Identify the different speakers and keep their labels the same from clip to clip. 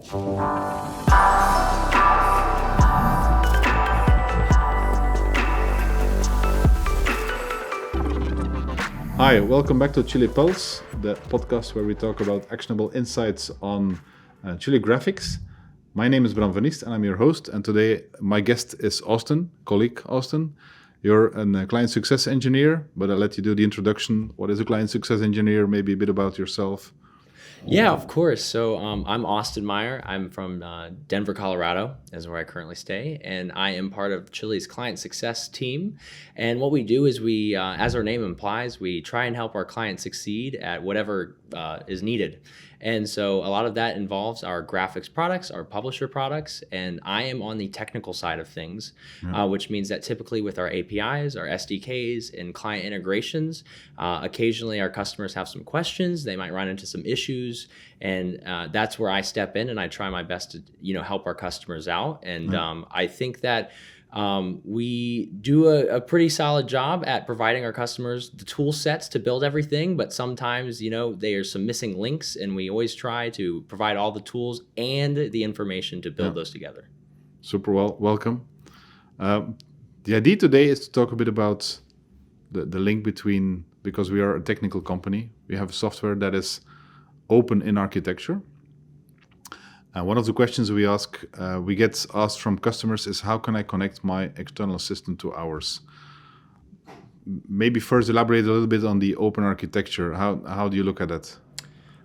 Speaker 1: Hi, welcome back to CHILIpulse, the podcast where we talk about actionable insights on CHILI GraFx. My name is Bram and I'm your host. And today my guest is Austin, colleague Austin. You're a client success engineer, but I'll let you do the introduction. What is a client success engineer? Maybe a bit about yourself.
Speaker 2: Yeah, of course. So I'm Austin Meier. I'm from Denver, Colorado, is where I currently stay, and I am part of CHILI's client success team. And what we do is we, as our name implies, we try and help our clients succeed at whatever is needed. And so a lot of that involves our graphics products, our publisher products, and I am on the technical side of things, which means that typically with our APIs, our SDKs, and client integrations, occasionally our customers have some questions, they might run into some issues, and that's where I step in and I try my best to help our customers out. And I think that we do a pretty solid job at providing our customers the tool sets to build everything, but sometimes, there's some missing links, and we always try to provide all the tools and the information to build those together.
Speaker 1: Super welcome. The idea today is to talk a bit about the link between, because we are a technical company, we have software that is open in architecture. One of the questions we get asked from customers is, how can I connect my external system to ours? Maybe first elaborate a little bit on the open architecture. How do you look at that?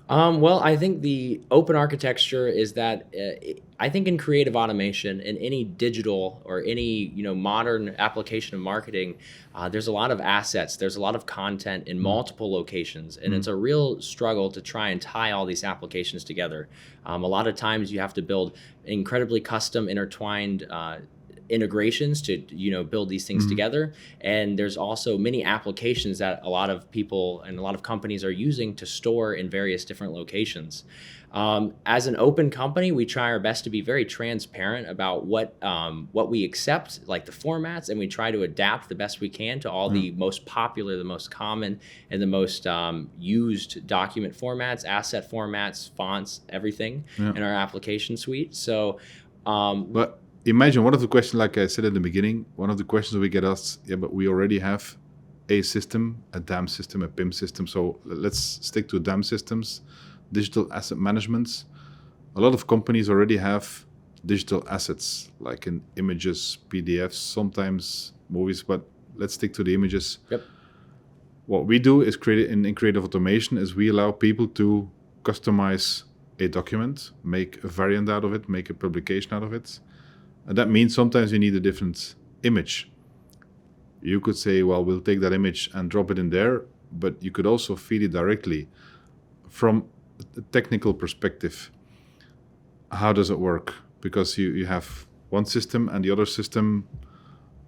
Speaker 2: Well, I think the open architecture is that I think in creative automation, in any digital or any modern application of marketing, there's a lot of assets, there's a lot of content in multiple locations, and it's a real struggle to try and tie all these applications together. A lot of times you have to build incredibly custom intertwined integrations to build these things together, and there's also many applications that a lot of people and a lot of companies are using to store in various different locations. As an open company, we try our best to be very transparent about what we accept, like the formats, and we try to adapt the best we can to all the most popular, the most common, and the most used document formats, asset formats, fonts, everything in our application suite. So,
Speaker 1: but imagine one of the questions, like I said in the beginning, one of the questions we get asked, but we already have a system, a DAM system, a PIM system. So let's stick to DAM systems, digital asset management. A lot of companies already have digital assets, like in images, PDFs, sometimes movies, but let's stick to the images.
Speaker 2: Yep.
Speaker 1: What we do is in creative automation is we allow people to customize a document, make a variant out of it, make a publication out of it. And that means sometimes you need a different image. You could say, well, we'll take that image and drop it in there, but you could also feed it directly. From a technical perspective, how does it work? Because you have one system and the other system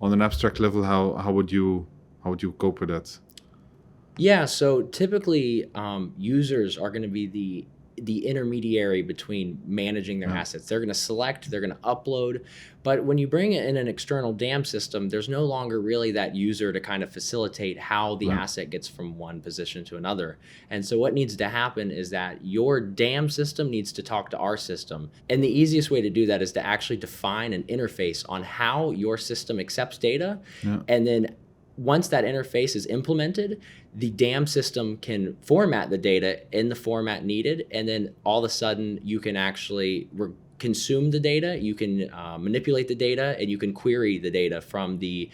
Speaker 1: on an abstract level. How would you cope with that?
Speaker 2: Yeah, so typically users are going to be the intermediary between managing their assets. They're going to select, they're going to upload, but when you bring in an external DAM system, there's no longer really that user to kind of facilitate how the asset gets from one position to another. And so what needs to happen is that your DAM system needs to talk to our system. And the easiest way to do that is to actually define an interface on how your system accepts data. And then once that interface is implemented, the DAM system can format the data in the format needed, and then all of a sudden you can actually consume the data, you can manipulate the data, and you can query the data from the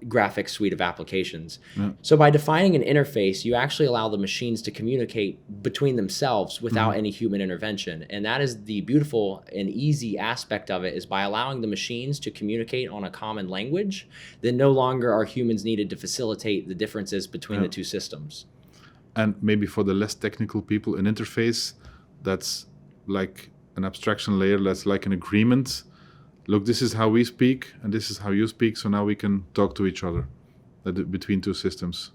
Speaker 2: graphics suite of applications. So by defining an interface, you actually allow the machines to communicate between themselves without any human intervention. And that is the beautiful and easy aspect of it, is by allowing the machines to communicate on a common language, then no longer are humans needed to facilitate the differences between the two systems.
Speaker 1: And maybe for the less technical people, an interface that's like an abstraction layer, that's like an agreement. Look, this is how we speak and this is how you speak, so now we can talk to each other between two systems.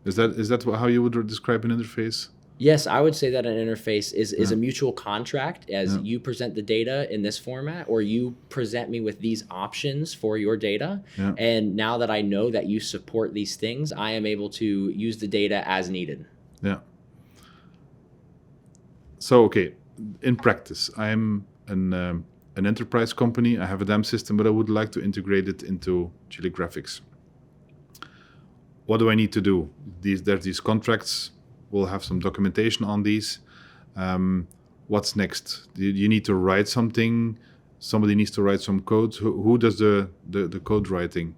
Speaker 1: Is that how you would describe an interface?
Speaker 2: Yes, I would say that an interface is a mutual contract, as you present the data in this format, or you present me with these options for your data. And now that I know that you support these things, I am able to use the data as needed.
Speaker 1: Yeah. So, okay, in practice, I'm an enterprise company. I have a DAM system, but I would like to integrate it into CHILI GraFx. What do I need to do? There's these contracts. We'll have some documentation on these. What's next? You need to write something. Somebody needs to write some code. Who does the code writing?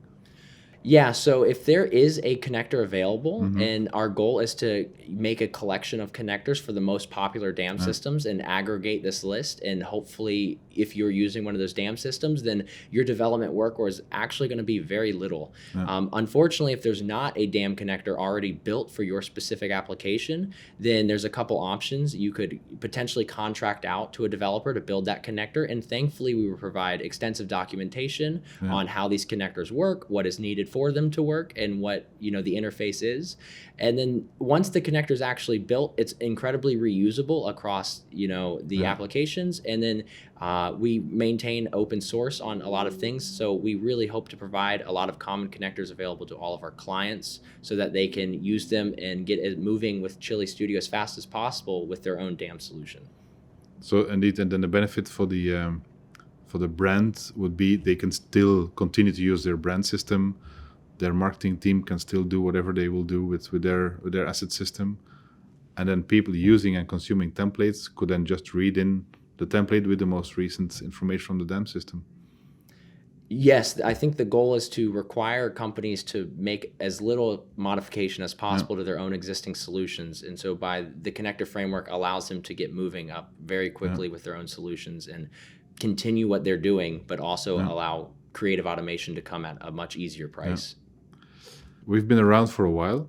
Speaker 2: Yeah, so if there is a connector available, and our goal is to make a collection of connectors for the most popular DAM systems and aggregate this list, and hopefully if you're using one of those DAM systems, then your development work is actually going to be very little. Unfortunately, if there's not a DAM connector already built for your specific application, then there's a couple options. You could potentially contract out to a developer to build that connector, and thankfully we will provide extensive documentation on how these connectors work, what is needed for them to work, and what the interface is. And then once the connector is actually built, it's incredibly reusable across the applications. And then we maintain open source on a lot of things, so we really hope to provide a lot of common connectors available to all of our clients so that they can use them and get it moving with CHILI Studio as fast as possible with their own DAM solution.
Speaker 1: So indeed, and then the benefit for the brand would be they can still continue to use their brand system. Their marketing team can still do whatever they will do with their asset system. And then people using and consuming templates could then just read in the template with the most recent information from the DAM system.
Speaker 2: Yes, I think the goal is to require companies to make as little modification as possible to their own existing solutions. And so by the connector framework allows them to get moving up very quickly with their own solutions and continue what they're doing, but also allow creative automation to come at a much easier price.
Speaker 1: We've been around for a while,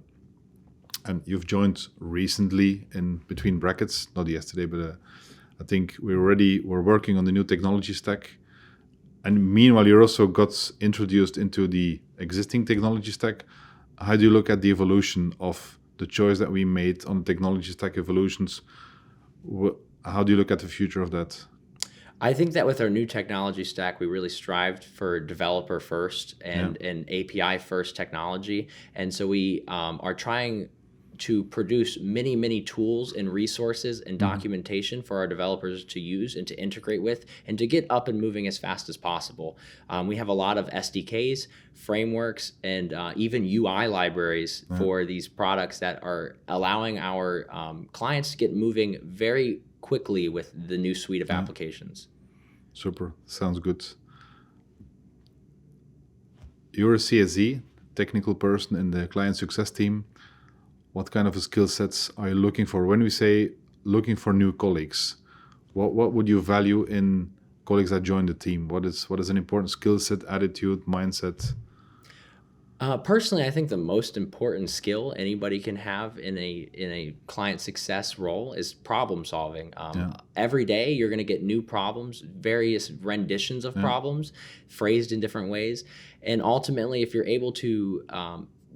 Speaker 1: and you've joined recently in between brackets, not yesterday, but I think we're working on the new technology stack. And meanwhile, you also got introduced into the existing technology stack. How do you look at the evolution of the choice that we made on technology stack evolutions? How do you look at the future of that?
Speaker 2: I think that with our new technology stack, we really strived for developer first and an API first technology. And so we are trying to produce many, many tools and resources and documentation for our developers to use and to integrate with and to get up and moving as fast as possible. We have a lot of SDKs, frameworks, and even UI libraries for these products that are allowing our clients to get moving very quickly with the new suite of applications.
Speaker 1: Super, sounds good. You're a CSE, technical person in the client success team. What kind of skill sets are you looking for? When we say looking for new colleagues, what would you value in colleagues that join the team? What is an important skill set, attitude, mindset?
Speaker 2: Personally, I think the most important skill anybody can have in a client success role is problem solving. Every day you're going to get new problems, various renditions of problems, phrased in different ways, and ultimately, if you're able to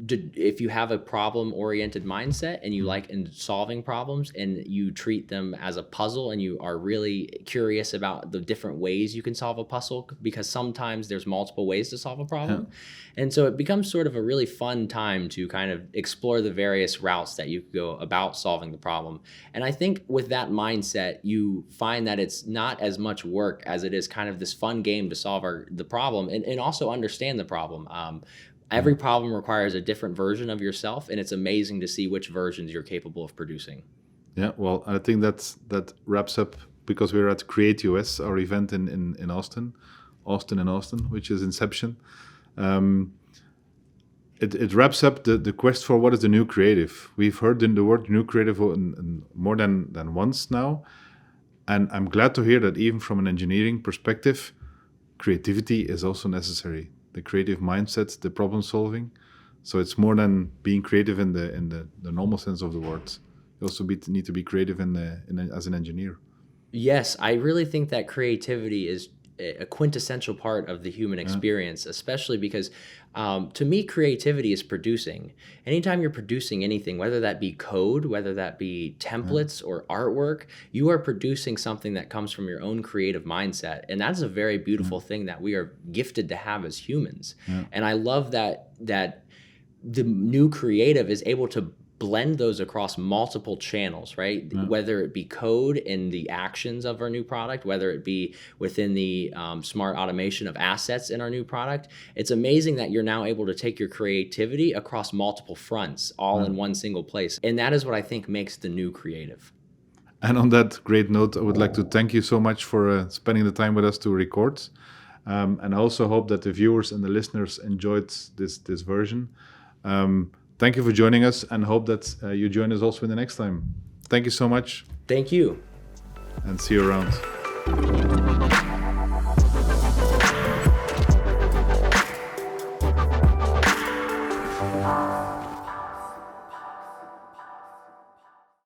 Speaker 2: if you have a problem-oriented mindset and you like in solving problems and you treat them as a puzzle and you are really curious about the different ways you can solve a puzzle, because sometimes there's multiple ways to solve a problem. And so it becomes sort of a really fun time to kind of explore the various routes that you could go about solving the problem. And I think with that mindset, you find that it's not as much work as it is kind of this fun game to solve the problem and also understand the problem. Every problem requires a different version of yourself, and it's amazing to see which versions you're capable of producing.
Speaker 1: Yeah, well, I think that wraps up, because we're at Create US, our event in Austin, which is Inception. It wraps up the quest for what is the new creative. We've heard the word new creative more than once now, and I'm glad to hear that even from an engineering perspective, creativity is also necessary. The creative mindset, the problem solving. So it's more than being creative in the normal sense of the word. You also need to be creative as an engineer.
Speaker 2: Yes, I really think that creativity is a quintessential part of the human experience, especially because to me, creativity is producing. Anytime you're producing anything, whether that be code, whether that be templates or artwork, you are producing something that comes from your own creative mindset. And that's a very beautiful thing that we are gifted to have as humans. And I love that the new creative is able to blend those across multiple channels, right?
Speaker 1: Yeah.
Speaker 2: Whether it be code in the actions of our new product, whether it be within the smart automation of assets in our new product. It's amazing that you're now able to take your creativity across multiple fronts, all in one single place. And that is what I think makes the new creative.
Speaker 1: And on that great note, I would like to thank you so much for spending the time with us to record. And I also hope that the viewers and the listeners enjoyed this version. Thank you for joining us, and hope that you join us also in the next time. Thank you so much.
Speaker 2: Thank you.
Speaker 1: And see you around.